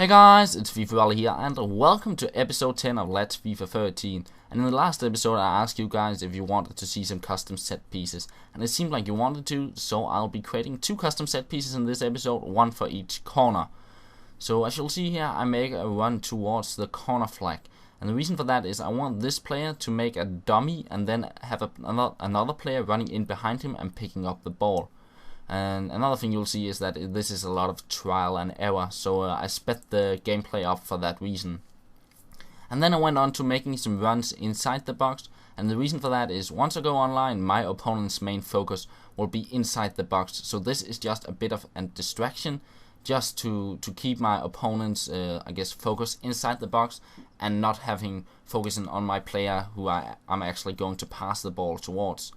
Hey guys, it's FIFA here and welcome to episode 10 of Let's FIFA 13. And in the last episode I asked you guys if you wanted to see some custom set pieces, and it seemed like you wanted to, so I'll be creating 2 custom set pieces in this episode, 1 for each corner. So as you'll see here, I make a run towards the corner flag, and the reason for that is I want this player to make a dummy and then have another player running in behind him and picking up the ball. And another thing you'll see is that this is a lot of trial and error, so I sped the gameplay up for that reason. And then I went on to making some runs inside the box, and the reason for that is once I go online, my opponent's main focus will be inside the box, so this is just a bit of a distraction, just to keep my opponent's focus inside the box and not having focusing on my player who I'm actually going to pass the ball towards.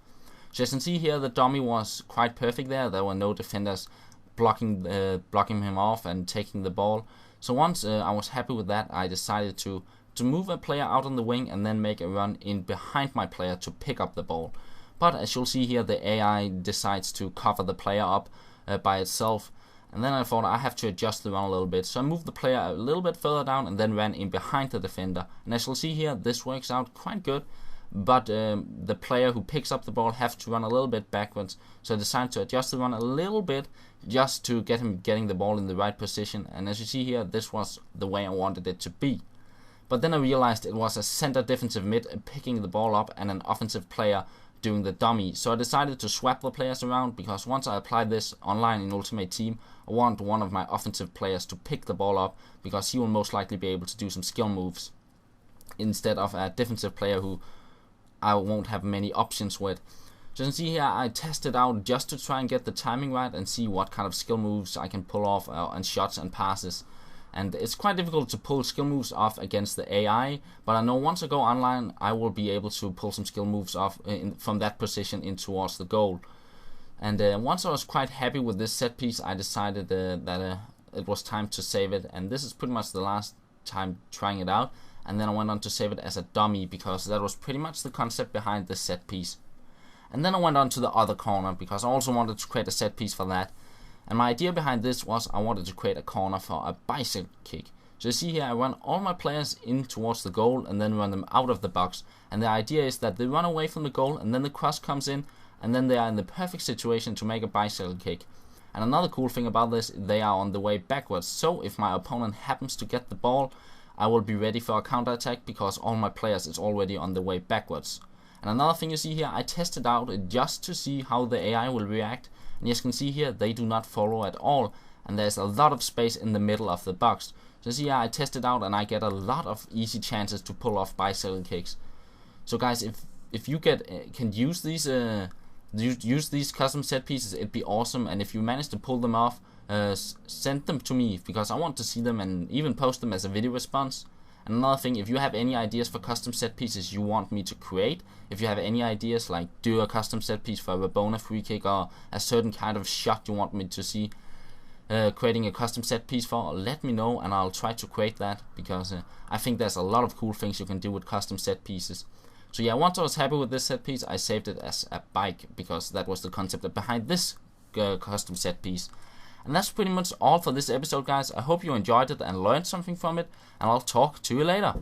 So as you can see here, the dummy was quite perfect there. There were no defenders blocking him off and taking the ball. So once I was happy with that, I decided to move a player out on the wing and then make a run in behind my player to pick up the ball. But as you'll see here, the AI decides to cover the player up by itself. And then I thought I have to adjust the run a little bit. So I moved the player a little bit further down and then ran in behind the defender. And as you'll see here, this works out quite good. But the player who picks up the ball has to run a little bit backwards, so I decided to adjust the run a little bit just to get him getting the ball in the right position. And as you see here, this was the way I wanted it to be. But then I realized it was a center defensive mid picking the ball up and an offensive player doing the dummy, so I decided to swap the players around, because once I apply this online in Ultimate Team, I want one of my offensive players to pick the ball up, because he will most likely be able to do some skill moves instead of a defensive player who I won't have many options with. So you can see here, I tested out just to try and get the timing right and see what kind of skill moves I can pull off and shots and passes. And it's quite difficult to pull skill moves off against the AI, but I know once I go online I will be able to pull some skill moves off from that position in towards the goal. And once I was quite happy with this set piece, I decided that it was time to save it, and this is pretty much the last time trying it out. And then I went on to save it as a dummy, because that was pretty much the concept behind this set piece. And then I went on to the other corner, because I also wanted to create a set piece for that. And my idea behind this was I wanted to create a corner for a bicycle kick. So you see here, I run all my players in towards the goal and then run them out of the box. And the idea is that they run away from the goal and then the cross comes in, and then they are in the perfect situation to make a bicycle kick. And another cool thing about this, they are on the way backwards. So if my opponent happens to get the ball, I will be ready for a counter attack, because all my players is already on the way backwards. And another thing you see here, I tested out just to see how the AI will react, and as you can see here, they do not follow at all, and there's a lot of space in the middle of the box. So you see here, I tested out and I get a lot of easy chances to pull off bicycle kicks. So guys, if you can use these custom set pieces, it'd be awesome. And if you manage to pull them off, send them to me, because I want to see them and even post them as a video response. And another thing, if you have any ideas for custom set pieces you want me to create, if you have any ideas like do a custom set piece for a Rabona free kick or a certain kind of shot you want me to see creating a custom set piece for, let me know and I'll try to create that, because I think there's a lot of cool things you can do with custom set pieces. So yeah, once I was happy with this set piece, I saved it as a bike, because that was the concept behind this custom set piece. And that's pretty much all for this episode, guys. I hope you enjoyed it and learned something from it, and I'll talk to you later.